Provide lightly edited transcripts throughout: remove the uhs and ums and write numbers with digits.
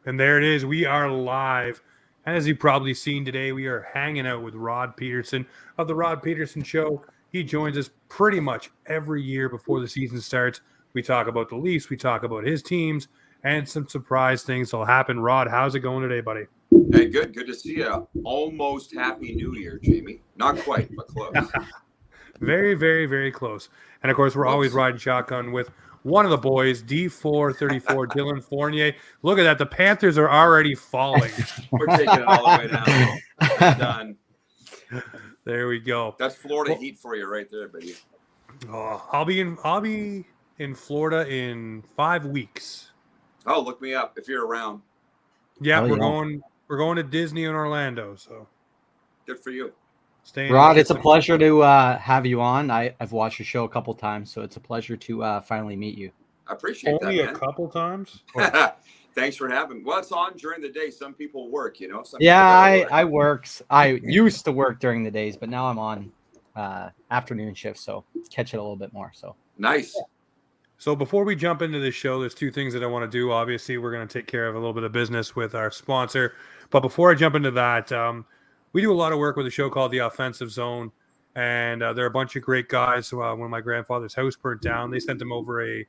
And there it is. We are live. As you've probably seen today, we are hanging out with Rod Pedersen of the Rod Pedersen Show. He joins us pretty much every year before the season starts. We talk about the Leafs, we talk about his teams, and some surprise things will happen. Rod, how's it going today, buddy? Hey, good. Good to see you. Almost Happy New Year, Jamie. Not quite, but close. Very, very, very close. And, of course, we're always riding shotgun with one of the boys, D434, Dylan Fournier. Look at that. The Panthers are already falling. We're taking it all the way down. We're done. There we go. That's Florida heat for you right there, baby. Oh, I'll be in Florida in 5 weeks. Oh, look me up if you're around. Yeah, we're going to Disney in Orlando. So good for you. Rod, it's a pleasure to have you on. I've watched your show a couple times, so it's a pleasure to finally meet you. I appreciate Only that, a couple times? Thanks for having me. Well, it's on during the day. Some people work, you know. I work. I used to work during the days, but now I'm on afternoon shift, so catch it a little bit more. So nice. Yeah. So before we jump into the show, there's two things that I want to do. Obviously, we're going to take care of a little bit of business with our sponsor. But before I jump into that, we do a lot of work with a show called The Offensive Zone, and they're a bunch of great guys. When my grandfather's house burnt down, they sent him over a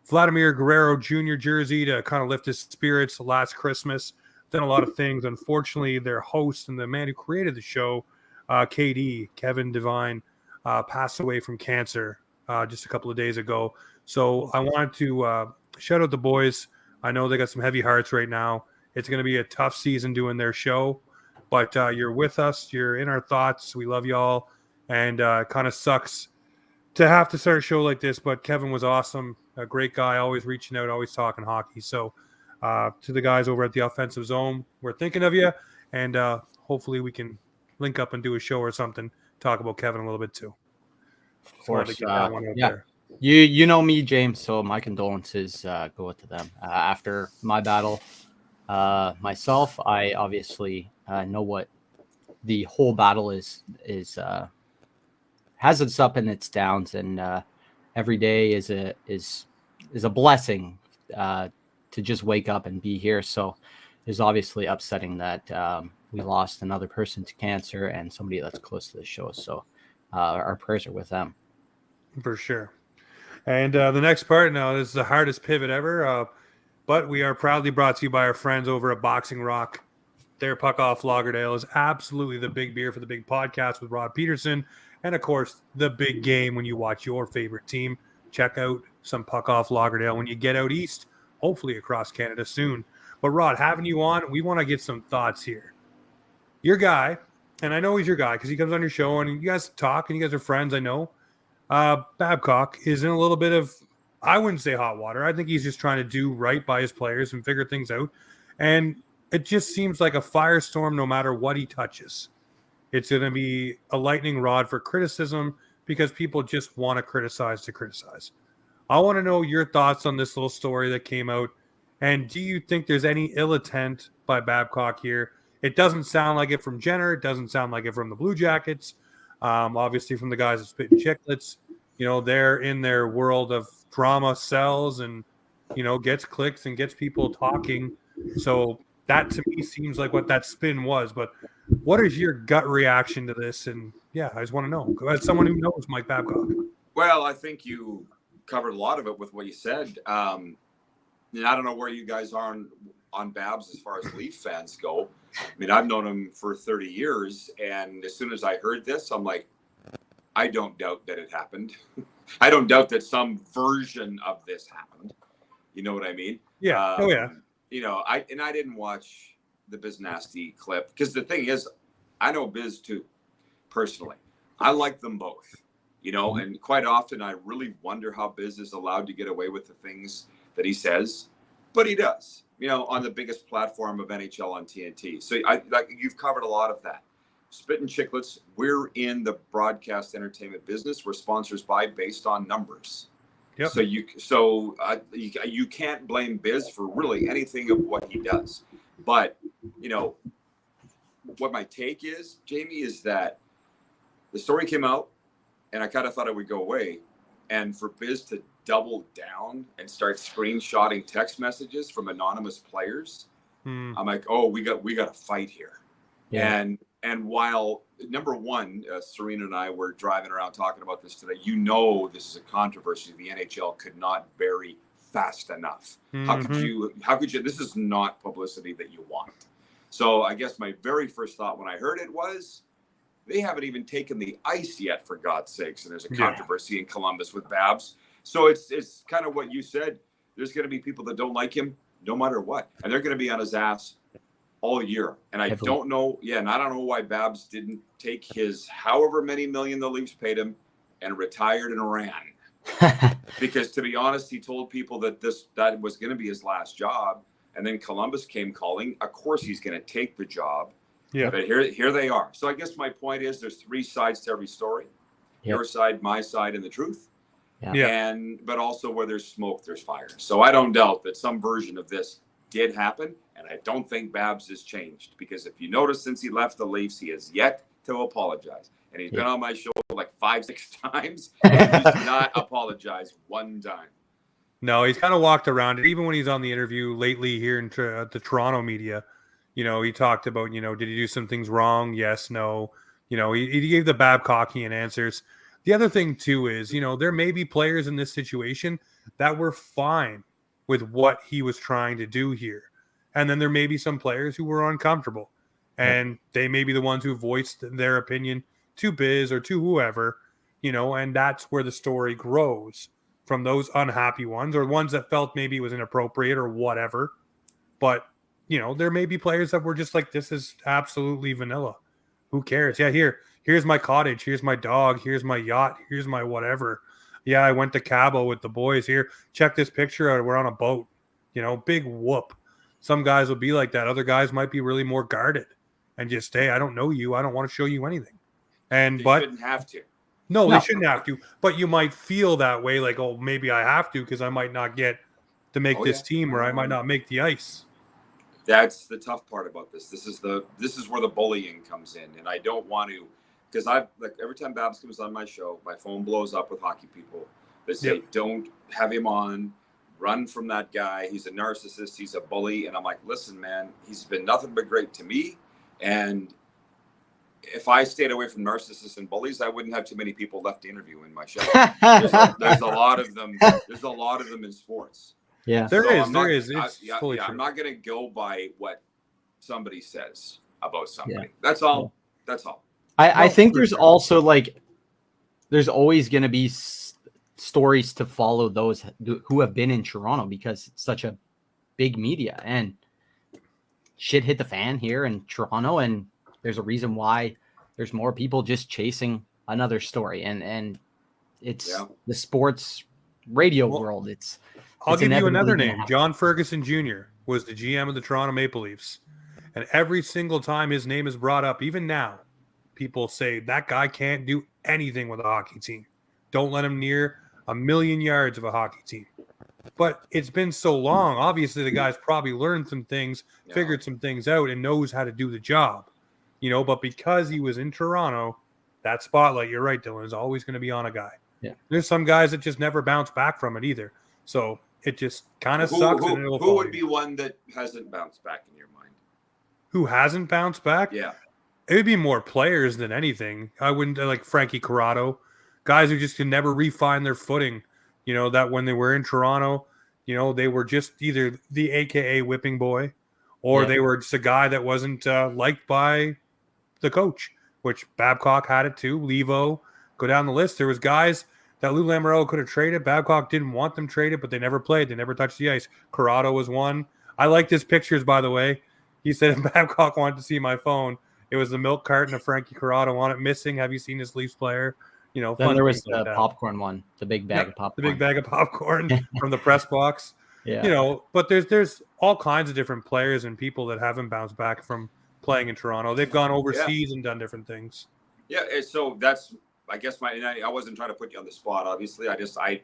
Vladimir Guerrero Jr. jersey to kind of lift his spirits last Christmas. Done a lot of things. Unfortunately, their host and the man who created the show, KD, Kevin Devine, passed away from cancer just a couple of days ago. So I wanted to shout out the boys. I know they got some heavy hearts right now. It's going to be a tough season doing their show, but you're with us. You're in our thoughts. We love y'all. And it kind of sucks to have to start a show like this, but Kevin was awesome. A great guy, always reaching out, always talking hockey. So to the guys over at the Offensive Zone, we're thinking of you. And hopefully we can link up and do a show or something, talk about Kevin a little bit too. Of course. Yeah. You know me, James, so my condolences go to them. After my battle myself, I obviously know what the whole battle is has its up and its downs, and every day is a blessing to just wake up and be here. So it's obviously upsetting that we lost another person to cancer and somebody that's close to the show. So our prayers are with them. For sure. And the next part, now, this is the hardest pivot ever, but we are proudly brought to you by our friends over at Boxing Rock. Their Puck Off Lagerdale is absolutely the big beer for the big podcast with Rod Pedersen. And, of course, the big game when you watch your favorite team. Check out some Puck Off Lagerdale when you get out east, hopefully across Canada soon. But, Rod, having you on, we want to get some thoughts here. Your guy, and I know he's your guy because he comes on your show and you guys talk and you guys are friends, I know. Babcock is in a little bit of, I wouldn't say hot water. I think he's just trying to do right by his players and figure things out. And it just seems like a firestorm no matter what he touches. It's going to be a lightning rod for criticism because people just want to criticize to criticize. I want to know your thoughts on this little story that came out. And do you think there's any ill intent by Babcock here? It doesn't sound like it from Jenner. It doesn't sound like it from the Blue Jackets. Obviously from the guys at Spittin' Chicklets. You know, they're in their world of drama sells and, you know, gets clicks and gets people talking. So that to me seems like what that spin was. But what is your gut reaction to this? And yeah, I just want to know, as someone who knows Mike Babcock. Well, I think you covered a lot of it with what you said. I don't know where you guys are on Babs as far as Leaf fans go. I mean, I've known him for 30 years. And as soon as I heard this, I'm like, I don't doubt that it happened. I don't doubt that some version of this happened. You know what I mean? Yeah. Yeah. You know, I didn't watch the Biz Nasty clip because the thing is, I know Biz too, personally. I like them both, you know, and quite often I really wonder how Biz is allowed to get away with the things that he says, but he does, you know, on the biggest platform of NHL on TNT. So you've covered a lot of that. Spittin' Chicklets, we're in the broadcast entertainment business. We're sponsors based on numbers. Yep. So you can't blame Biz for really anything of what he does. But, you know, what my take is, Jamie, is that the story came out and I kind of thought it would go away. And for Biz to double down and start screenshotting text messages from anonymous players I'm like, oh, we got a fight here. Yeah. And while number one, Serena and I were driving around talking about this today, this is a controversy the NHL could not bury fast enough. How could you, this is not publicity that you want. So I guess my very first thought when I heard it was, they haven't even taken the ice yet, for God's sakes. And there's a controversy in Columbus with Babs. So it's kind of what you said. There's going to be people that don't like him no matter what. And they're going to be on his ass all year. And I don't know. Yeah. And I don't know why Babs didn't take his however many million the Leafs paid him and retired and ran. Because to be honest, he told people that that was going to be his last job. And then Columbus came calling. Of course, he's going to take the job. Yeah. But here they are. So I guess my point is there's three sides to every story. Yep. Your side, my side, and the truth. Yeah. But also where there's smoke, there's fire. So I don't doubt that some version of this did happen. And I don't think Babs has changed, because if you notice, since he left the Leafs, he has yet to apologize. And he's been on my show like 5-6 times. And he's not apologized one time. No, he's kind of walked around it. Even when he's on the interview lately here in the Toronto media, he talked about, did he do some things wrong? Yes, no. He gave the Babcockian answers. The other thing, too, is, there may be players in this situation that were fine with what he was trying to do here. And then there may be some players who were uncomfortable. And they may be the ones who voiced their opinion to Biz or to whoever, and that's where the story grows from those unhappy ones, or ones that felt maybe it was inappropriate or whatever. But, there may be players that were just like, this is absolutely vanilla. Who cares? Yeah, here's my cottage. Here's my dog. Here's my yacht. Here's my whatever. Yeah, I went to Cabo with the boys here. Check this picture out. We're on a boat. Big whoop. Some guys will be like that. Other guys might be really more guarded and just, hey, I don't know you. I don't want to show you anything. But shouldn't have to. No, they shouldn't have to. But you might feel that way, like, oh, maybe I have to because I might not get to make this team, or I might not make the ice. That's the tough part about this. This is where the bullying comes in, and I don't want to, because every time Babs comes on my show, my phone blows up with hockey people that say, don't have him on. Run from that guy. He's a narcissist. He's a bully. And I'm like, listen, man, he's been nothing but great to me. And if I stayed away from narcissists and bullies, I wouldn't have too many people left to interview in my show. There's a lot of them. There's a lot of them in sports. Yeah, there is. It's fully true. I'm not going to go by what somebody says about somebody. Yeah. That's all. Yeah. That's all. I think there's also there's always going to be stories to follow those who have been in Toronto, because it's such a big media, and shit hit the fan here in Toronto, and there's a reason why there's more people just chasing another story, and it's the sports radio world. I'll give you another name. John Ferguson Jr. was the GM of the Toronto Maple Leafs, and every single time his name is brought up, even now, people say that guy can't do anything with a hockey team. Don't let him near a million yards of a hockey team. But it's been so long. Obviously, the guy's probably learned some things, figured some things out, and knows how to do the job. But because he was in Toronto, that spotlight, you're right, Dylan, is always going to be on a guy. Yeah. There's some guys that just never bounce back from it either. So it just kind of sucks. Who would be one that hasn't bounced back in your mind? Who hasn't bounced back? Yeah. It would be more players than anything. I wouldn't like Frankie Corrado. Guys who just can never refine their footing, that when they were in Toronto, they were just either the AKA whipping boy, or they were just a guy that wasn't liked by the coach, which Babcock had it too. Levo, go down the list. There was guys that Lou Lamoriello could have traded. Babcock didn't want them traded, but they never played. They never touched the ice. Corrado was one. I like his pictures, by the way. He said if Babcock wanted to see my phone, it was the milk carton of Frankie Corrado on it missing. Have you seen this Leafs player? Then there was the popcorn one, the big bag of popcorn. The big bag of popcorn from the press box. Yeah. But there's all kinds of different players and people that haven't bounced back from playing in Toronto. They've gone overseas and done different things. Yeah, so that's, I guess, I wasn't trying to put you on the spot, obviously.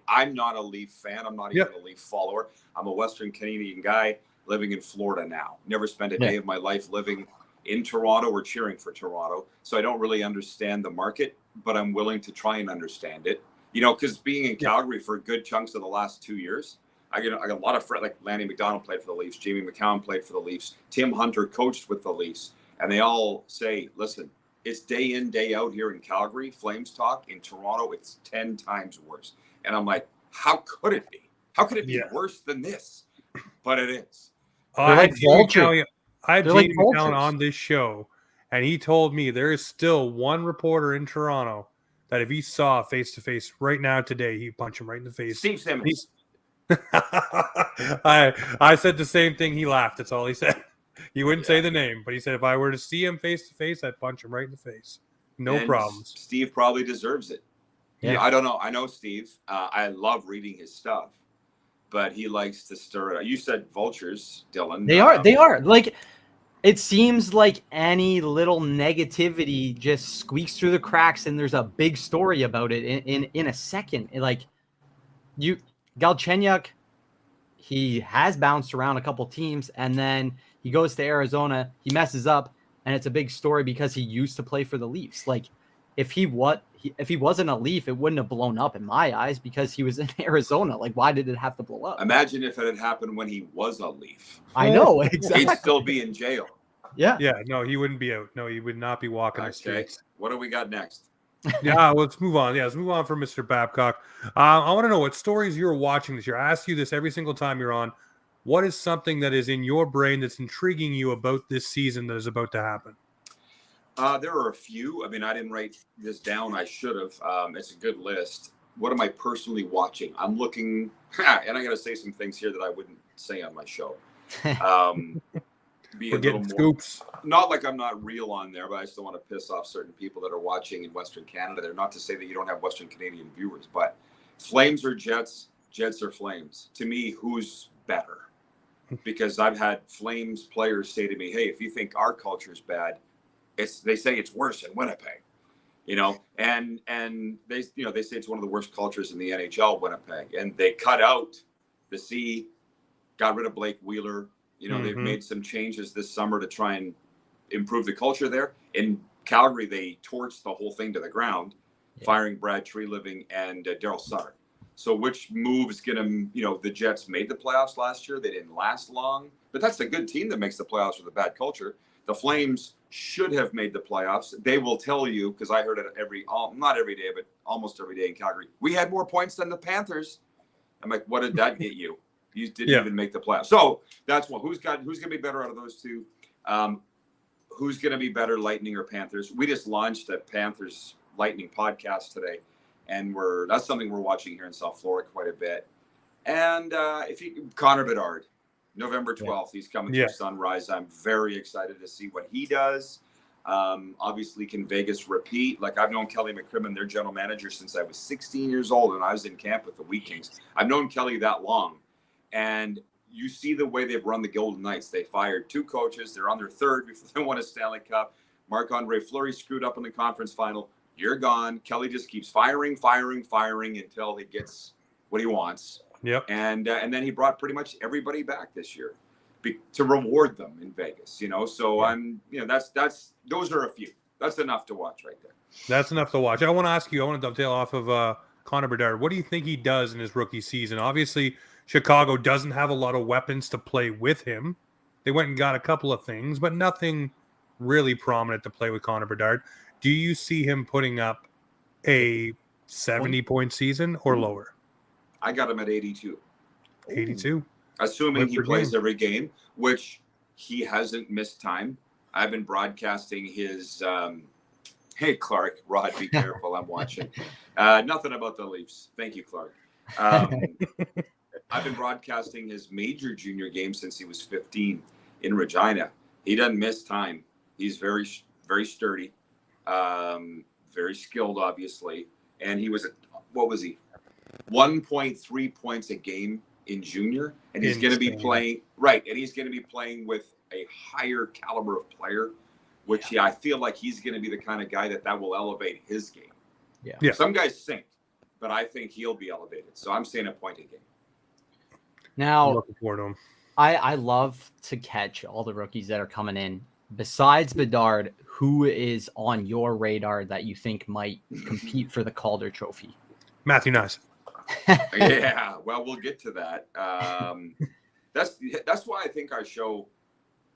I'm not a Leaf fan. I'm not even a Leaf follower. I'm a Western Canadian guy living in Florida now. Never spent a day of my life living in Toronto or cheering for Toronto. So I don't really understand the market, but I'm willing to try and understand it. Because being in Calgary for good chunks of the last 2 years, I got a lot of friends, like Lanny McDonald played for the Leafs, Jamie McCown played for the Leafs, Tim Hunter coached with the Leafs, and they all say, listen, it's day in, day out here in Calgary, Flames talk. In Toronto, it's 10 times worse. And I'm like, how could it be? How could it be worse than this? But it is. I had Jamie like McCown on this show, and he told me there is still one reporter in Toronto that if he saw face-to-face right now today, he'd punch him right in the face. Steve Simmons. I said the same thing. He laughed. That's all he said. He wouldn't say the name, but he said if I were to see him face-to-face, I'd punch him right in the face. No problems. Steve probably deserves it. Yeah. I don't know. I know Steve. I love reading his stuff, but he likes to stir it up. You said vultures, Dylan. They are. Like, it seems like any little negativity just squeaks through the cracks, and there's a big story about it in a second. Like, Galchenyuk, he has bounced around a couple teams, and then he goes to Arizona, he messes up, and it's a big story because he used to play for the Leafs. Like, if he wasn't a Leaf, it wouldn't have blown up in my eyes because he was in Arizona. Like, why did it have to blow up? Imagine if it had happened when he was a Leaf. I know, exactly. He'd still be in jail. Yeah. Yeah, no, he wouldn't be out. No, he would not be walking the streets. What do we got next? Yeah, let's move on. Yeah, let's move on from Mr. Babcock. I want to know what stories you're watching this year. I ask you this every single time you're on. What is something that is in your brain that's intriguing you about this season that is about to happen? There are a few. I mean, I didn't write this down. I should have. It's a good list. What am I personally watching? I'm looking, and I got to say some things here that I wouldn't say on my show. We're getting scoops. Not like I'm not real on there, but I still want to piss off certain people that are watching in Western Canada. They're not to say that you don't have Western Canadian viewers, but Flames or Jets, Jets or Flames. To me, who's better? Because I've had Flames players say to me, hey, if you think our culture is bad, they say it's worse in Winnipeg, and they say it's one of the worst cultures in the NHL, Winnipeg, and they cut out the C, got rid of Blake Wheeler. They've made some changes this summer to try and improve the culture there. In Calgary, they torched the whole thing to the ground, firing Brad Treliving and Daryl Sutter. So which move is going to, the Jets made the playoffs last year. They didn't last long, but that's a good team that makes the playoffs with a bad culture. The Flames should have made the playoffs. They will tell you, because I heard it not every day, but almost every day in Calgary, we had more points than the Panthers. I'm like, what did that get you? You didn't even make the playoffs. So that's one. Who's going to be better out of those two? Who's going to be better, Lightning or Panthers? We just launched a Panthers Lightning podcast today, and that's something we're watching here in South Florida quite a bit. And Connor Bedard, November 12th, he's coming to Sunrise. I'm very excited to see what he does. Obviously, can Vegas repeat? Like, I've known Kelly McCrimmon, their general manager, since I was 16 years old, and I was in camp with the Wheat Kings. I've known Kelly that long. And you see the way they've run the Golden Knights. They fired 2 coaches. They're on their 3rd before they won a Stanley Cup. Marc-Andre Fleury screwed up in the conference final. You're gone. Kelly just keeps firing until he gets what he wants. Yep. And then he brought pretty much everybody back this year to reward them in Vegas. So I'm, those are a few. That's enough to watch right there. That's enough to watch. I want to dovetail off of Connor Bedard. What do you think he does in his rookie season? Obviously, Chicago doesn't have a lot of weapons to play with him. They went and got a couple of things, but nothing really prominent to play with Connor Bedard. Do you see him putting up a 70-point season or lower? I got him at 82. 82. Assuming he plays every game, which he hasn't missed time. I've been broadcasting his hey, Clark, Rod, be careful, I'm watching. Nothing about the Leafs. Thank you, Clark. I've been broadcasting his major junior game since he was 15 in Regina. He doesn't miss time. He's very, very sturdy, very skilled, obviously. And he was, 1.3 points a game in junior. And he's going to be playing, and he's going to be playing with a higher caliber of player, which I feel like he's going to be the kind of guy that will elevate his game. Yeah. Some guys sink, but I think he'll be elevated. So I'm saying a point a game. Now, I'm looking forward to him. I love to catch all the rookies that are coming in. Besides Bedard, who is on your radar that you think might compete for the Calder Trophy? Matthew Nice. Yeah, well, we'll get to that. That's why I think our show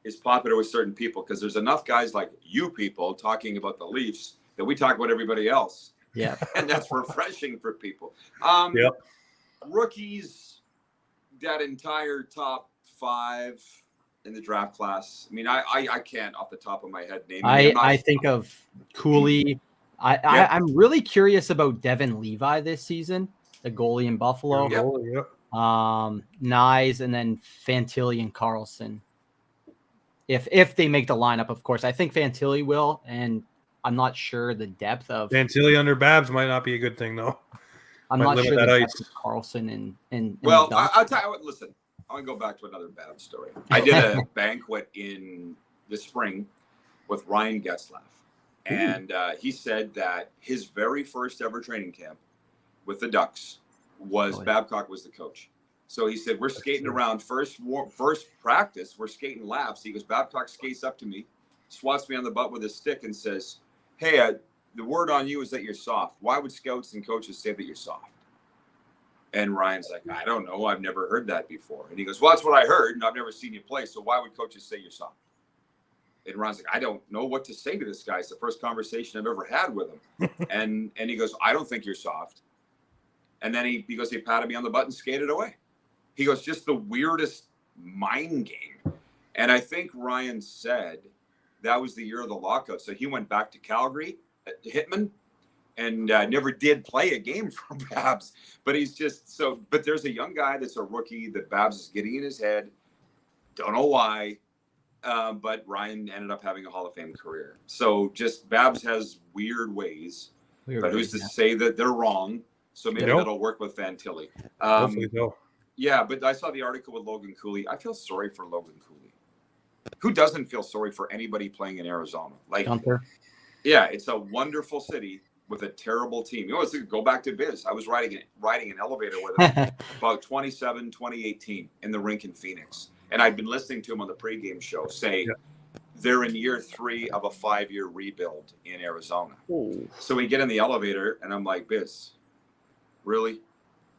is popular with certain people, because there's enough guys like you people talking about the Leafs that we talk about everybody else. Yeah. And that's refreshing for people. Yep. Rookies, that entire top 5 in the draft class. I mean, I can't off the top of my head name. I think of Cooley. I'm really curious about Devin Levi this season, the goalie in Buffalo. Yep. Nyes, and then Fantilli and Carlson. If they make the lineup, of course. I think Fantilli will, and I'm not sure the depth of Fantilli under Babs might not be a good thing, though. I'm Might not limit sure that the ice. depth of Carlson and Well, the Ducks. I'll tell you what, listen, I want to go back to another bad story. I did a banquet in the spring with Ryan Getzlaff, and he said that his very first ever training camp with the Ducks was Babcock was the coach. So he said, we're skating around first practice, we're skating laps. He goes, Babcock skates up to me, swats me on the butt with his stick and says, hey, the word on you is that you're soft. Why would scouts and coaches say that you're soft? And Ryan's like, I don't know. I've never heard that before. And he goes, well, that's what I heard, and I've never seen you play. So why would coaches say you're soft? And Ryan's like, I don't know what to say to this guy. It's the first conversation I've ever had with him. and he goes, I don't think you're soft. And then he goes, he patted me on the butt and skated away. He goes, just the weirdest mind game. And I think Ryan said that was the year of the lockout. So he went back to Calgary, Hitman, and never did play a game for Babs. But he's just so, but there's a young guy that's a rookie that Babs is getting in his head. Don't know why. But Ryan ended up having a Hall of Fame career. So just Babs has weird ways, but who's to say that they're wrong? So maybe that'll work with Fantilli. Hopefully so. Yeah, but I saw the article with Logan Cooley. I feel sorry for Logan Cooley. Who doesn't feel sorry for anybody playing in Arizona? Like, Gunther. Yeah, it's a wonderful city with a terrible team. You know, let's go back to Biz. I was riding an elevator with him about 2018 in the rink in Phoenix. And I'd been listening to him on the pregame show say they're in year 3 of a 5-year rebuild in Arizona. Ooh. So we get in the elevator, and I'm like, Biz, really?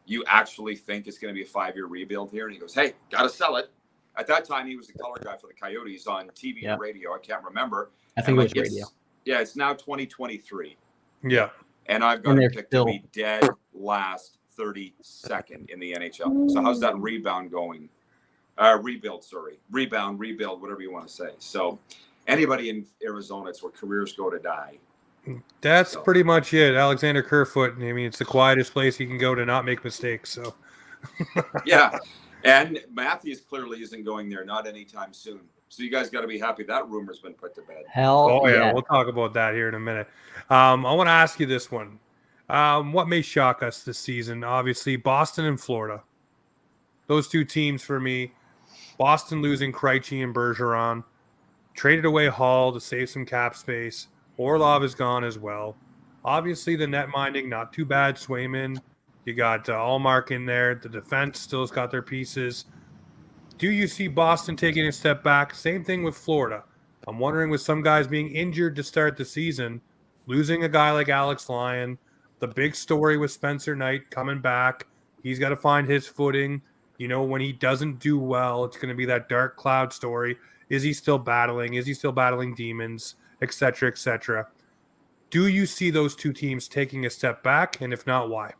You actually think it's going to be a 5-year rebuild here? And he goes, hey, got to sell it. At that time, he was the color guy for the Coyotes on TV and radio. I can't remember. I think it was radio. Yeah, it's now 2023. Yeah. And I've got a pick to be dead last 32nd in the NHL. So how's that rebound going? Rebuild, whatever you want to say. So anybody in Arizona, it's where careers go to die. That's pretty much it. Alexander Kerfoot. I mean, it's the quietest place you can go to not make mistakes. So, yeah. And Matthews clearly isn't going there, not anytime soon. So you guys got to be happy that rumor's been put to bed. We'll talk about that here in a minute. I want to ask you this one. What may shock us this season? Obviously, Boston and Florida. Those two teams for me. Boston losing Krejci and Bergeron. Traded away Hall to save some cap space. Orlov is gone as well. Obviously, the net minding, not too bad. Swayman. You got Allmark in there. The defense still has got their pieces. Do you see Boston taking a step back? Same thing with Florida. I'm wondering, with some guys being injured to start the season, losing a guy like Alex Lyon, the big story with Spencer Knight coming back. He's got to find his footing. You know, when he doesn't do well, it's going to be that dark cloud story. Is he still battling? Is he still battling demons, et cetera, et cetera? Do you see those two teams taking a step back? And if not, why?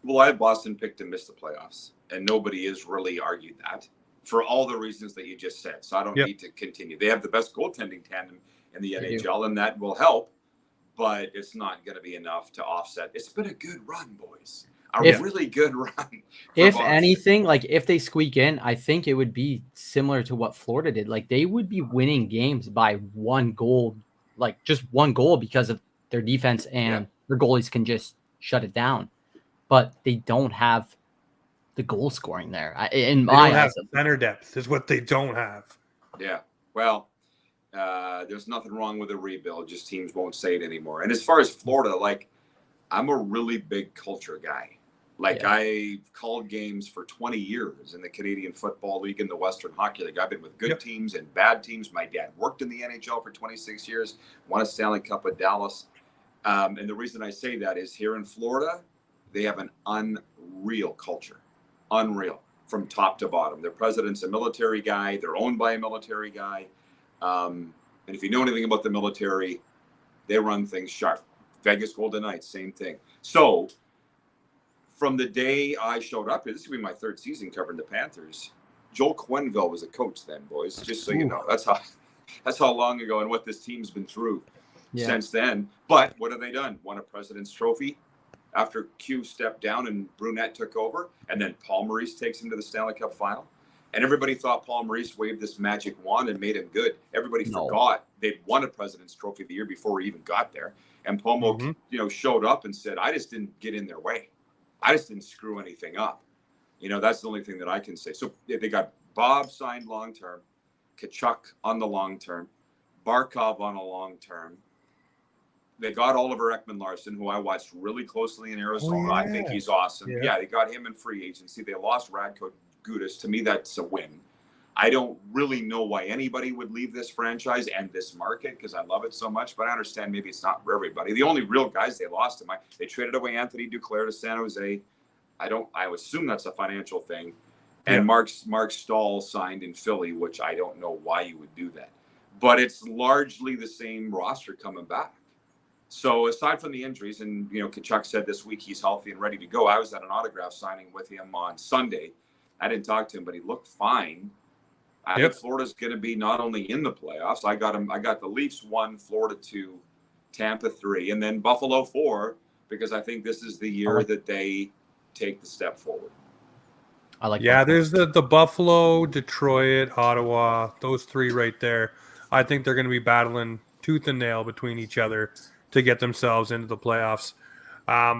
Well, I had Boston picked to miss the playoffs, and nobody has really argued that for all the reasons that you just said. So I don't need to continue. They have the best goaltending tandem in the NHL, and that will help, but it's not going to be enough to offset. It's been a good run, boys. Really good run. If anything, like if they squeak in, I think it would be similar to what Florida did. Like they would be winning games by 1 goal, like just 1 goal because of their defense and their goalies can just shut it down. But they don't have the goal scoring there. In my eyes, center depth is what they don't have. Yeah. Well, there's nothing wrong with a rebuild. Just teams won't say it anymore. And as far as Florida, like I'm a really big culture guy. Like I called games for 20 years in the Canadian Football League and the Western Hockey League. I've been with good teams and bad teams. My dad worked in the NHL for 26 years, won a Stanley Cup with Dallas. And the reason I say that is here in Florida, they have an unreal culture, unreal from top to bottom. Their president's a military guy. They're owned by a military guy. And if you know anything about the military, they run things sharp. Vegas Golden Knights, same thing. So from the day I showed up, this will be my third season covering the Panthers. Joel Quenneville was a coach then, boys, just so you know. That's how long ago and what this team's been through since then. But what have they done? Won a President's Trophy after Q stepped down and Brunette took over. And then Paul Maurice takes him to the Stanley Cup final. And everybody thought Paul Maurice waved this magic wand and made him good. Everybody forgot they'd won a President's Trophy the year before he even got there. And Pomo, showed up and said, I just didn't get in their way. I just didn't screw anything up. That's the only thing that I can say. So they got Bob signed long-term, Kachuk on the long-term, Barkov on a long-term. They got Oliver Ekman-Larsson, who I watched really closely in Arizona. I think he's awesome. Yeah, they got him in free agency. They lost Radko Gudas. To me, that's a win. I don't really know why anybody would leave this franchise and this market because I love it so much, but I understand maybe it's not for everybody. The only real guys they lost him, they traded away Anthony Duclair to San Jose. I assume that's a financial thing. And Mark Stahl signed in Philly, which I don't know why you would do that. But it's largely the same roster coming back. So aside from the injuries, and Kachuk said this week he's healthy and ready to go. I was at an autograph signing with him on Sunday. I didn't talk to him, but he looked fine. I think Florida's going to be not only in the playoffs. I got the Leafs 1, Florida 2, Tampa 3, and then Buffalo 4 because I think this is the year that they take the step forward. I like. Yeah, there's the Buffalo, Detroit, Ottawa, those three right there. I think they're going to be battling tooth and nail between each other to get themselves into the playoffs.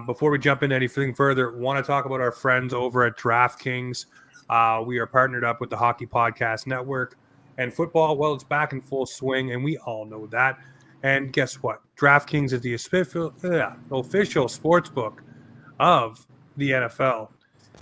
Before we jump into anything further, want to talk about our friends over at DraftKings. We are partnered up with the Hockey Podcast Network, and football, well, it's back in full swing, and we all know that. And guess what? DraftKings is the official sports book of the NFL.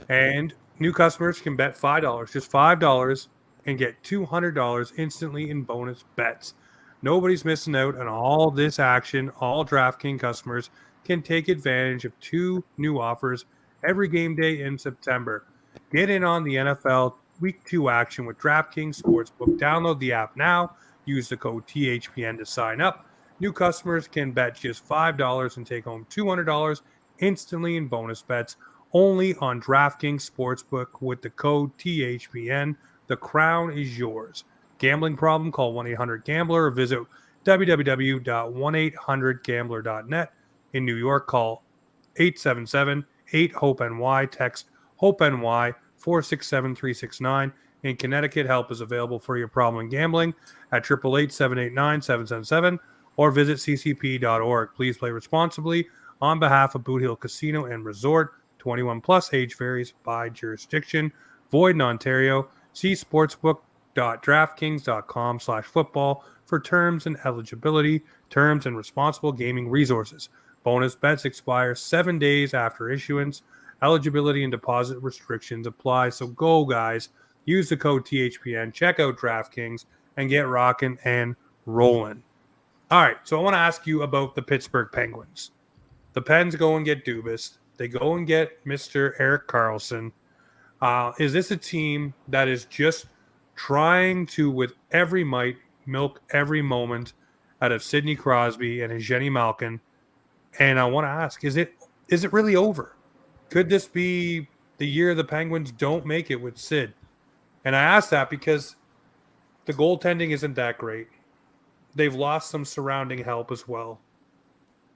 And new customers can bet $5, just $5, and get $200 instantly in bonus bets. Nobody's missing out on all this action. All DraftKings customers can take advantage of 2 new offers every game day in September. Get in on the NFL Week 2 action with DraftKings Sportsbook. Download the app now. Use the code THPN to sign up. New customers can bet just $5 and take home $200 instantly in bonus bets only on DraftKings Sportsbook with the code THPN. The crown is yours. Gambling problem? Call 1-800-GAMBLER or visit www.1800gambler.net. In New York, call 877-8-HOPE-NY. Text HOPE-NY 467-369. In Connecticut, help is available for your problem in gambling at 888-789-777 or visit ccp.org. Please play responsibly on behalf of Boot Hill Casino and Resort. 21 plus, age varies by jurisdiction. Void in Ontario. See sportsbook.draftkings.com/football for terms and eligibility, terms and responsible gaming resources. Bonus bets expire 7 days after issuance. Eligibility and deposit restrictions apply. So go, guys. Use the code THPN. Check out DraftKings and get rocking and rolling. All right, so I want to ask you about the Pittsburgh Penguins. The Pens go and get Dubas. They go and get Mr. Erik Karlsson. Is this a team that is just trying to, with every might, milk every moment out of Sidney Crosby and Evgeny Malkin? And I want to ask, is it really over? Could this be the year the Penguins don't make it with Sid? And I ask that because the goaltending isn't that great. They've lost some surrounding help as well.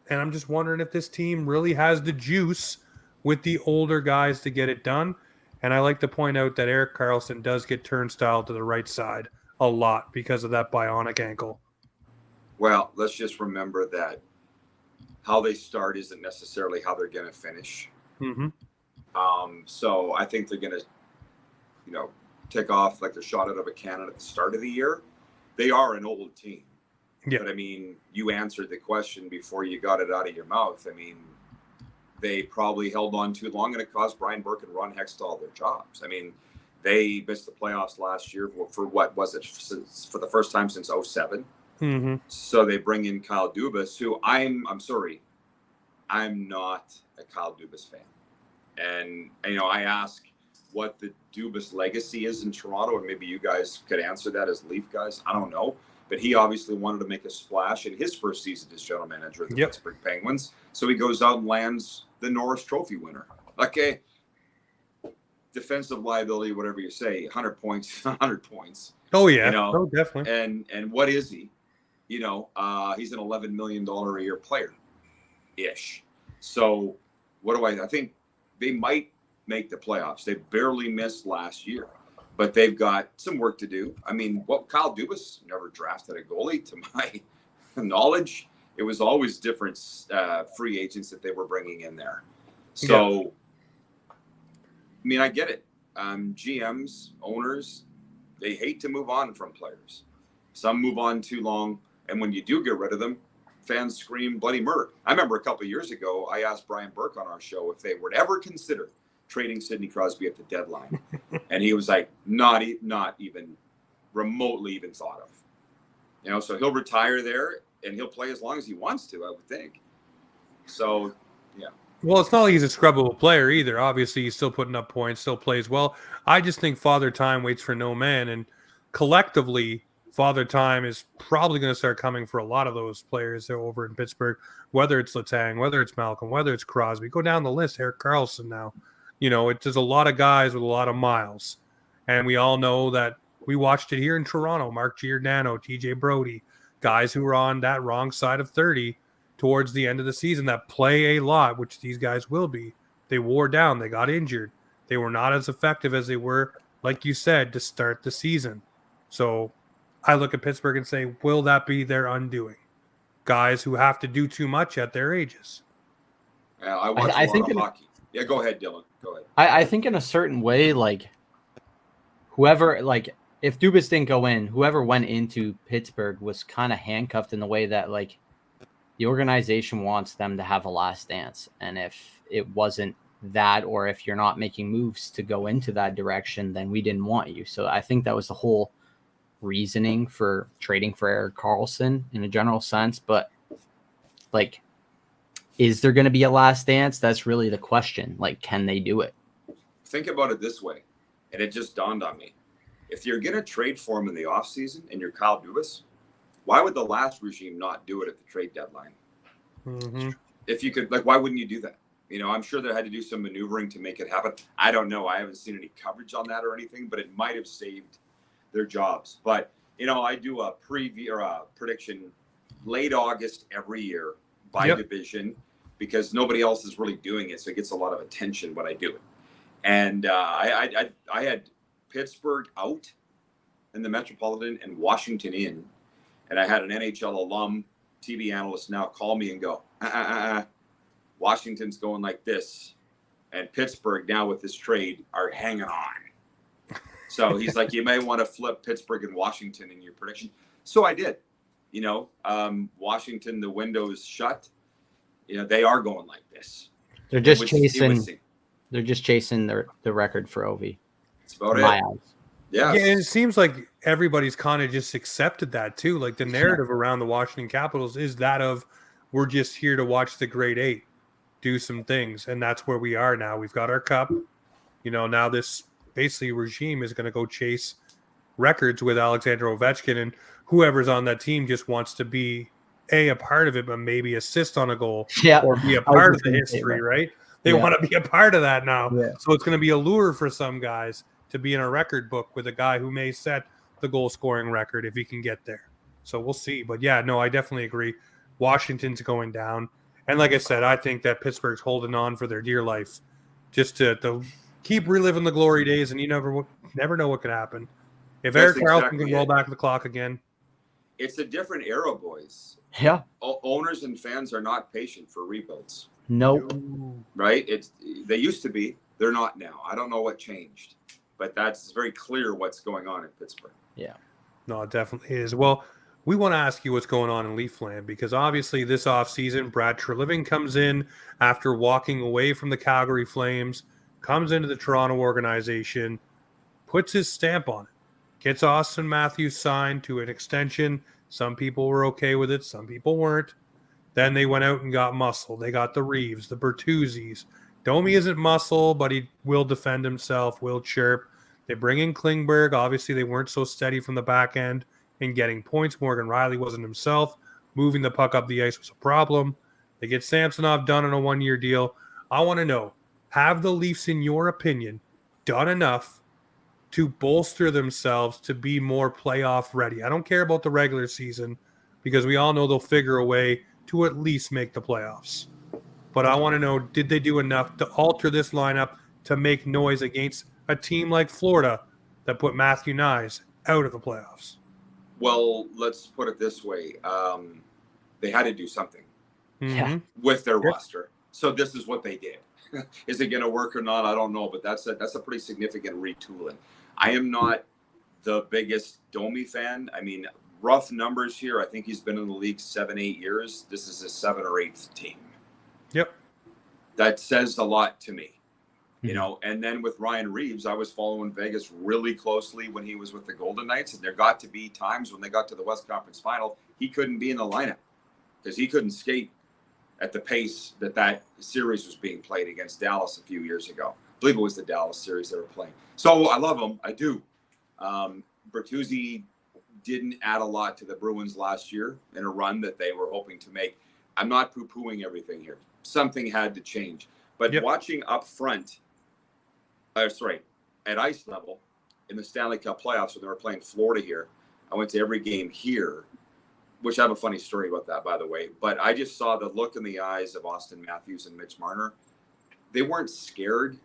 And I'm just wondering if this team really has the juice with the older guys to get it done. And I like to point out that Erik Karlsson does get turnstile to the right side a lot because of that bionic ankle. Well, let's just remember that how they start isn't necessarily how they're going to finish. Mm-hmm. So I think they're going to, take off like they're shot out of a cannon at the start of the year. They are an old team. Yeah. But, you answered the question before you got it out of your mouth. They probably held on too long, and it cost Brian Burke and Ron Hextall their jobs. They missed the playoffs last year for what was it? For the first time since 2007. Mm-hmm. So they bring in Kyle Dubas, who I'm sorry, I'm not a Kyle Dubas fan. And I ask what the Dubas legacy is in Toronto, and maybe you guys could answer that as Leaf guys. I don't know. But he obviously wanted to make a splash in his first season as general manager of the Pittsburgh Penguins. So he goes out and lands the Norris Trophy winner. Okay. Defensive liability, whatever you say, 100 points, 100 points. Oh, yeah. Oh, definitely. And what is he? He's an $11 million a year player-ish. So what do I think they might make the playoffs. They barely missed last year. But they've got some work to do. I mean, Kyle Dubas never drafted a goalie, to my knowledge. It was always different free agents that they were bringing in there. So, I mean, I get it. GMs, owners, they hate to move on from players. Some move on too long, and when you do get rid of them, fans scream bloody murder. I remember a couple of years ago, I asked Brian Burke on our show if they would ever consider trading Sidney Crosby at the deadline. And he was like, not even remotely even thought of. So he'll retire there and he'll play as long as he wants to, I would think. So, yeah. Well, it's not like he's a scrubbable player either. Obviously, he's still putting up points, still plays well. I just think Father Time waits for no man. And collectively, Father Time is probably going to start coming for a lot of those players that are over in Pittsburgh, whether it's Letang, whether it's Malcolm, whether it's Crosby. Go down the list, Erik Karlsson now. There's a lot of guys with a lot of miles. And we all know that we watched it here in Toronto. Mark Giordano, TJ Brody, guys who were on that wrong side of 30 towards the end of the season that play a lot, which these guys will be. They wore down. They got injured. They were not as effective as they were, like you said, to start the season. So I look at Pittsburgh and say, will that be their undoing? Guys who have to do too much at their ages. I watch a lot of hockey. Yeah, go ahead, Dylan. Go ahead. I think in a certain way, like whoever, like if Dubas didn't go in, whoever went into Pittsburgh was kind of handcuffed in the way that like the organization wants them to have a last dance. And if it wasn't that, or if you're not making moves to go into that direction, then we didn't want you. So I think that was the whole reasoning for trading for Erik Karlsson in a general sense. But like, is there going to be a last dance? That's really the question. Like, can they do it? Think about it this way, and it just dawned on me. If you're going to trade for him in the offseason and you're Kyle Dubas, why would the last regime not do it at the trade deadline? Mm-hmm. If you could, why wouldn't you do that? I'm sure they had to do some maneuvering to make it happen. I don't know. I haven't seen any coverage on that or anything, but it might have saved their jobs. But, I do a preview or a prediction late August every year by division, because nobody else is really doing it. So it gets a lot of attention when I do it. And I had Pittsburgh out in the Metropolitan and Washington in. And I had an NHL alum, TV analyst now call me and go, Washington's going like this. And Pittsburgh now with this trade are hanging on. So he's like, you may want to flip Pittsburgh and Washington in your prediction. So I did. Washington, the window's shut. They are going like this. They're just chasing. They're just chasing the record for Ovi. That's about my it. eyes. Yeah. And it seems like everybody's kind of just accepted that too. Like the narrative around the Washington Capitals is that of we're just here to watch the Great Eight do some things, and that's where we are now. We've got our cup. Now this basically regime is going to go chase records with Alexander Ovechkin, and whoever's on that team just wants to be a part of it, but maybe assist on a goal or be a part of the history, right? They want to be a part of that now. Yeah. So it's going to be a lure for some guys to be in a record book with a guy who may set the goal scoring record if he can get there. So we'll see. But yeah, no, I definitely agree. Washington's going down. And like I said, I think that Pittsburgh's holding on for their dear life just to keep reliving the glory days, and you never know what could happen. If Erik Karlsson can roll back the clock again. It's a different era, boys. Yeah. Owners and fans are not patient for rebuilds. Nope. Right? They used to be. They're not now. I don't know what changed, but that's very clear what's going on in Pittsburgh. Yeah. No, it definitely is. Well, we want to ask you what's going on in Leafland, because obviously this offseason, Brad Treliving comes in after walking away from the Calgary Flames, comes into the Toronto organization, puts his stamp on it, gets Austin Matthews signed to an extension. Some people were okay with it. Some people weren't. Then they went out and got muscle. They got the Reeves, the Bertuzzis, Domi isn't muscle, but he will defend himself, will chirp. They bring in Klingberg. Obviously, they weren't so steady from the back end in getting points. Morgan Riley wasn't himself. Moving the puck up the ice was a problem. They get Samsonov done on a 1-year deal. I want to know, have the Leafs, in your opinion, done enough to bolster themselves to be more playoff ready? I don't care about the regular season because we all know they'll figure a way to at least make the playoffs. But I want to know, did they do enough to alter this lineup to make noise against a team like Florida that put Matthew Nyes out of the playoffs? Well, let's put it this way. They had to do something with their roster. So this is what they did. Is it going to work or not? I don't know, but that's a pretty significant retooling. I am not the biggest Domi fan. I mean, rough numbers here. I think he's been in the league 7-8 years. This is his 7th or 8th team. Yep. That says a lot to me, you know. And then with Ryan Reeves, I was following Vegas really closely when he was with the Golden Knights, and there got to be times when they got to the West Conference Final, he couldn't be in the lineup because he couldn't skate at the pace that series was being played against Dallas a few years ago. I believe it was the Dallas series they were playing. So I love him. I do. Bertuzzi didn't add a lot to the Bruins last year in a run that they were hoping to make. I'm not poo-pooing everything here. Something had to change. But watching up front, at ice level in the Stanley Cup playoffs when they were playing Florida here, I went to every game here, which I have a funny story about that, by the way. But I just saw the look in the eyes of Austin Matthews and Mitch Marner. They weren't scared,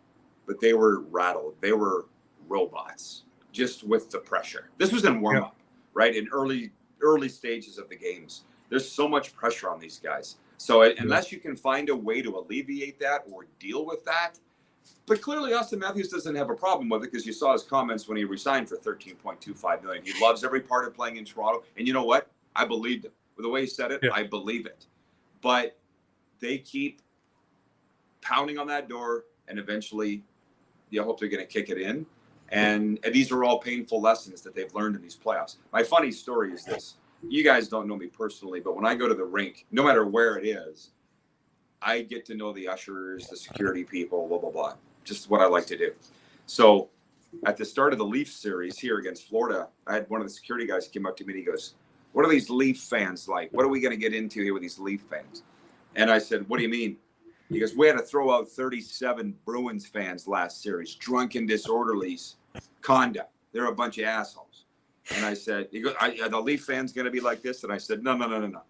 but they were rattled. They were robots just with the pressure. This was in warm-up, right? In early stages of the games. There's so much pressure on these guys. So unless you can find a way to alleviate that or deal with that, but clearly Austin Matthews doesn't have a problem with it because you saw his comments when he resigned for $13.25 million. He loves every part of playing in Toronto. And you know what? I believed him. With the way he said it, I believe it. But they keep pounding on that door, and eventually you hope they're going to kick it in. And these are all painful lessons that they've learned in these playoffs. My funny story is this. You guys don't know me personally, but when I go to the rink, no matter where it is, I get to know the ushers, the security people, blah, blah, blah. Just what I like to do. So at the start of the Leafs series here against Florida, I had one of the security guys came up to me and he goes, "What are these Leaf fans like? What are we going to get into here with these Leaf fans?" And I said, "What do you mean?" He goes, "We had to throw out 37 Bruins fans last series, drunken, disorderly conduct. They're a bunch of assholes." And I said, he goes, "Are the Leaf fans going to be like this?" And I said, No.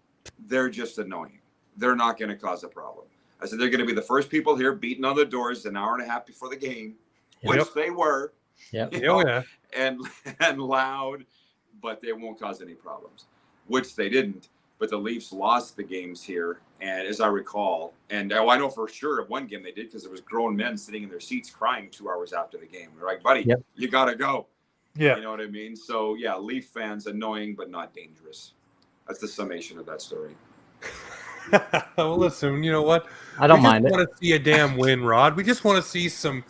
They're just annoying. They're not going to cause a problem. I said, they're going to be the first people here beating on the doors an hour and a half before the game, which they were. And loud, but they won't cause any problems, which they didn't. But the Leafs lost the games here, and as I recall, and I know for sure of one game they did because there was grown men sitting in their seats crying 2 hours after the game. They're like, "Buddy, you got to go." You know what I mean? So, yeah, Leaf fans, annoying but not dangerous. That's the summation of that story. Well, listen, you know what? I don't mind it. We just want to see a damn win, Rod. We just want to see some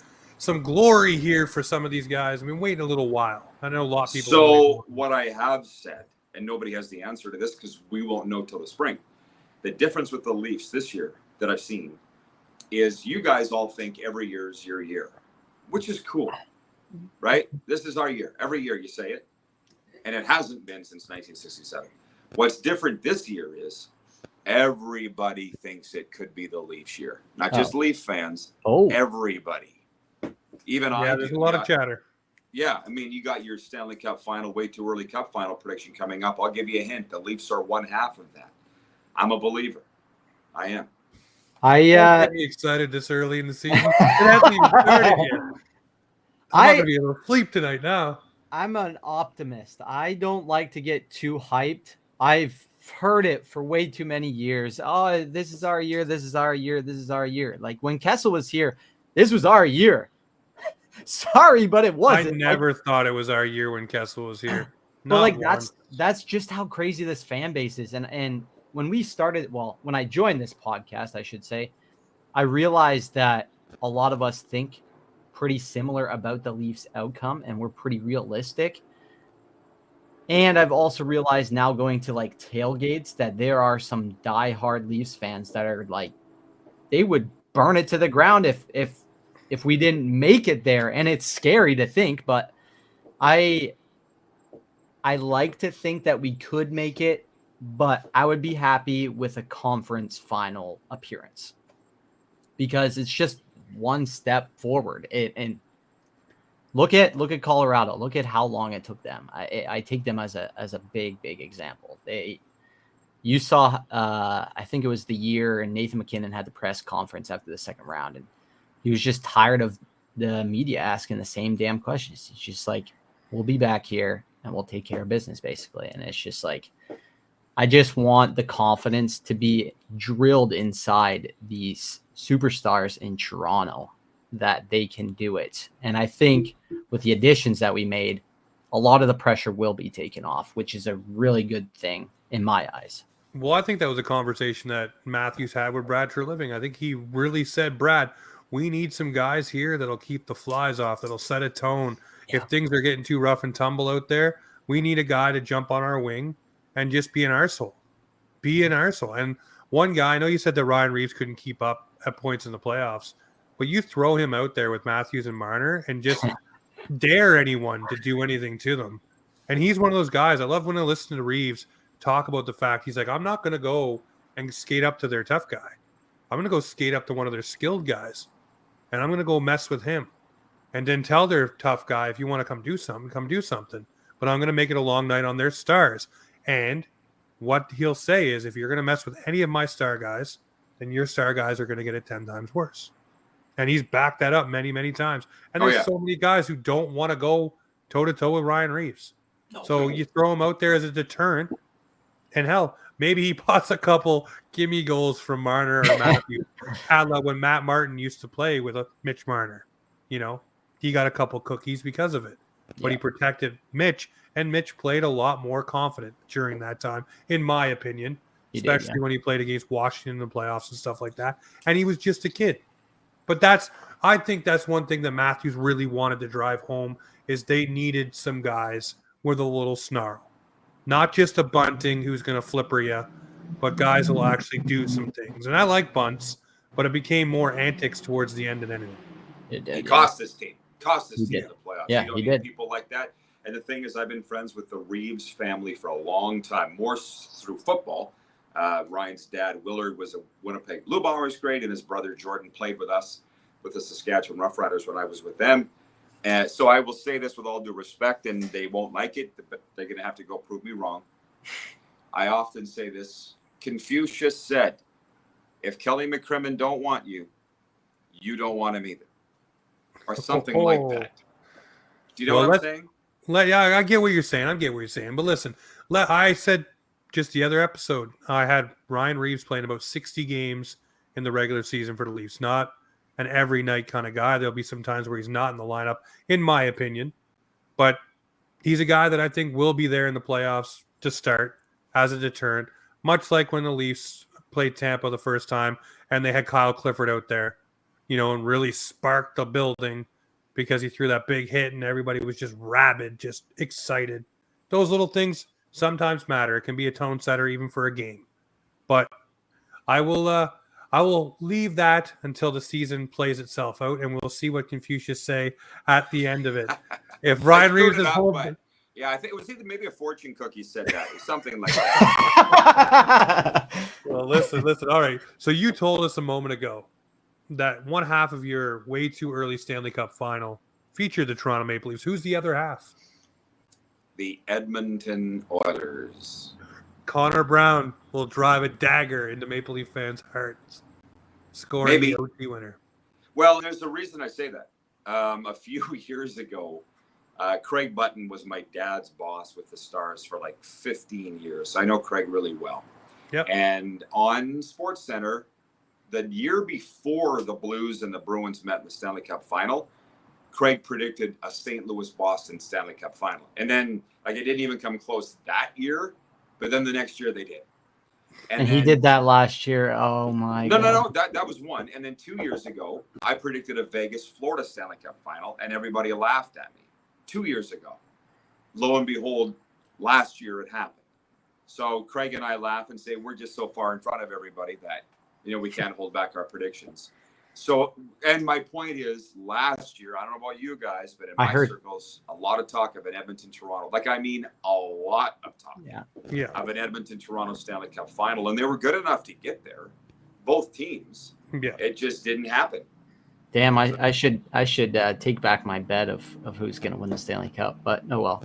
glory here for some of these guys. I mean, wait a little while. I know a lot of people. So what I have said, and nobody has the answer to this because we won't know till the spring. The difference with the Leafs this year that I've seen is you guys all think every year is your year, which is cool, right? This is our year. Every year you say it, and it hasn't been since 1967. What's different this year is everybody thinks it could be the Leafs year. Not just Leaf fans. Everybody. Even I. There's a lot of chatter. Yeah, I mean, you got your Stanley Cup final, way too early Cup final prediction coming up. I'll give you a hint. The Leafs are one half of that. I'm a believer. I am. I'm pretty excited this early in the season. It hasn't even started yet. I'm not going to be able to sleep tonight now. I'm an optimist. I don't like to get too hyped. I've heard it for way too many years. Oh, this is our year. This is our year. This is our year. Like when Kessel was here, this was our year. Sorry, but it wasn't. I never thought it was our year when Kessel was here. But like that's just how crazy this fan base is. And when we started, when I joined this podcast, I should say, I realized that a lot of us think pretty similar about the Leafs outcome, and we're pretty realistic. And I've also realized now going to like tailgates that there are some diehard Leafs fans that are like, they would burn it to the ground if we didn't make it there. And it's scary to think, but I like to think that we could make it, but I would be happy with a conference final appearance because it's just one step forward. And look at Colorado. Look at how long it took them. I take them as a big example. You saw, I think it was the year, and Nathan McKinnon had the press conference after the second round, and he was just tired of the media asking the same damn questions. He's just like, we'll be back here and we'll take care of business, basically. And it's just like, I just want the confidence to be drilled inside these superstars in Toronto that they can do it. And I think with the additions that we made, a lot of the pressure will be taken off, which is a really good thing in my eyes. Well, I think that was a conversation that Matthews had with Brad Treliving. I think he really said, Brad, we need some guys here that'll keep the flies off, that'll set a tone. Yeah. If things are getting too rough and tumble out there, we need a guy to jump on our wing and just be an arsehole. Be an arsehole. And one guy, I know you said that Ryan Reeves couldn't keep up at points in the playoffs, but you throw him out there with Matthews and Marner and just dare anyone to do anything to them. And he's one of those guys. I love when I listen to Reeves talk about the fact he's like, I'm not going to go and skate up to their tough guy. I'm going to go skate up to one of their skilled guys, and I'm going to go mess with him and then tell their tough guy, if you want to come do something. But I'm going to make it a long night on their stars. And what he'll say is, if you're going to mess with any of my star guys, then your star guys are going to get it 10 times worse. And he's backed that up many, many times. And there's so many guys who don't want to go toe-to-toe with Ryan Reeves. So you throw him out there as a deterrent. And hell, maybe he pots a couple gimme goals from Marner or Matthews. When Matt Martin used to play with Mitch Marner, he got a couple cookies because of it. But he protected Mitch, and Mitch played a lot more confident during that time, in my opinion, especially when he played against Washington in the playoffs and stuff like that. And he was just a kid. But I think that's one thing that Matthews really wanted to drive home, is they needed some guys with a little snarl. Not just a bunting who's going to flipper you, but guys will actually do some things. And I like bunts, but it became more antics towards the end than anything. It did. He cost this team. In the playoffs. Yeah, you don't he need did. People like that. And the thing is, I've been friends with the Reeves family for a long time, more through football. Ryan's dad, Willard, was a Winnipeg Blue Bombers great, and his brother Jordan played with us with the Saskatchewan Roughriders when I was with them. And so I will say this with all due respect, and they won't like it, but they're going to have to go prove me wrong. I often say this. Confucius said, if Kelly McCrimmon don't want you, you don't want him either. Or something like that. Do you know what I'm saying? I get what you're saying. But listen, I said just the other episode, I had Ryan Reeves playing about 60 games in the regular season for the Leafs. Not an every night kind of guy. There'll be some times where he's not in the lineup, in my opinion. But he's a guy that I think will be there in the playoffs to start as a deterrent, much like when the Leafs played Tampa the first time and they had Kyle Clifford out there, and really sparked the building because he threw that big hit and everybody was just rabid, just excited. Those little things sometimes matter. It can be a tone setter even for a game. But I will leave that until the season plays itself out, and we'll see what Confucius say at the end of it. If Ryan Reeves is home, yeah, I think it was either maybe a fortune cookie said that or something like that. Well, listen. All right. So you told us a moment ago that one half of your way too early Stanley Cup final featured the Toronto Maple Leafs. Who's the other half? The Edmonton Oilers. Connor Brown will drive a dagger into Maple Leaf fans' hearts, scoring the OT winner. Well, there's a reason I say that. A few years ago, Craig Button was my dad's boss with the Stars for like 15 years. So I know Craig really well. Yep. And on SportsCenter, the year before the Blues and the Bruins met in the Stanley Cup final, Craig predicted a St. Louis-Boston Stanley Cup final. And then, it didn't even come close that year, but then the next year they did. And he did that last year. Oh, my God. No. That was one. And then 2 years ago, I predicted a Vegas-Florida Stanley Cup final, and everybody laughed at me. 2 years ago. Lo and behold, last year it happened. So Craig and I laugh and say we're just so far in front of everybody that, we can't hold back our predictions. So, and my point is, last year, I don't know about you guys, but in I my heard- circles, a lot of talk of an Edmonton-Toronto. Like, I mean, a lot of talk Yeah. of an Edmonton-Toronto Stanley Cup final, and they were good enough to get there, both teams. Yeah. It just didn't happen. Damn, I should take back my bet of who's going to win the Stanley Cup, but oh well,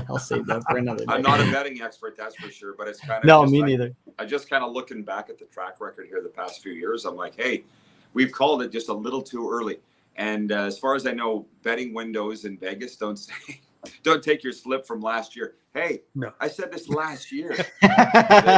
I'll save that for another day. I'm not a betting expert, that's for sure, but it's kind of No, just me like, neither. I just kind of looking back at the track record here the past few years. I'm like, hey, we've called it just a little too early. And as far as I know, betting windows in Vegas don't take your slip from last year. Hey, No. I said this last year. I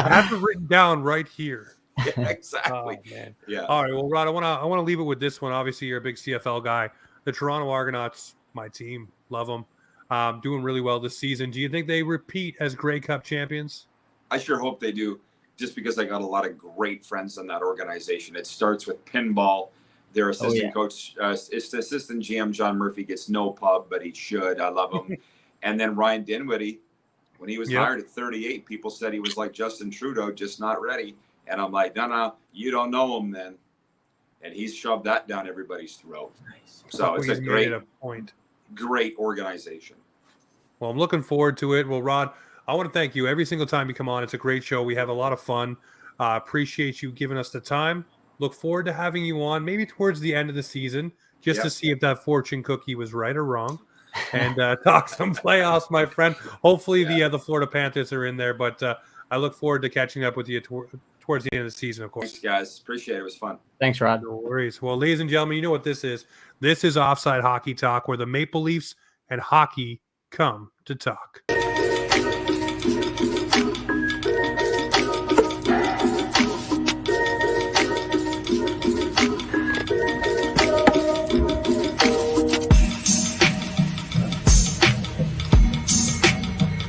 have it written down right here. Yeah, exactly. Oh, man. Yeah. All right. Well, Rod, I want to leave it with this one. Obviously, you're a big CFL guy. The Toronto Argonauts, my team, love them. Doing really well this season. Do you think they repeat as Grey Cup champions? I sure hope they do, just because I got a lot of great friends in that organization. It starts with pinball. Their assistant coach, assistant GM John Murphy gets no pub, but he should. I love him. And then Ryan Dinwiddie, when he was hired at 38, people said he was like Justin Trudeau, just not ready. And I'm like, no, you don't know him then. And he's shoved that down everybody's throat. Nice. So it's He's a made it a point. great organization. Well, I'm looking forward to it. Well, Rod, I want to thank you every single time you come on. It's a great show. We have a lot of fun. Appreciate you giving us the time. Look forward to having you on maybe towards the end of the season just to see if that fortune cookie was right or wrong. And talk some playoffs, my friend. Hopefully the Florida Panthers are in there, but I look forward to catching up with you towards the end of the season, of course. Thanks, guys. Appreciate it. It was fun. Thanks, Rod. No worries. Well, ladies and gentlemen, you know what this is. This is Offside Hockey Talk, where the Maple Leafs and hockey come to talk.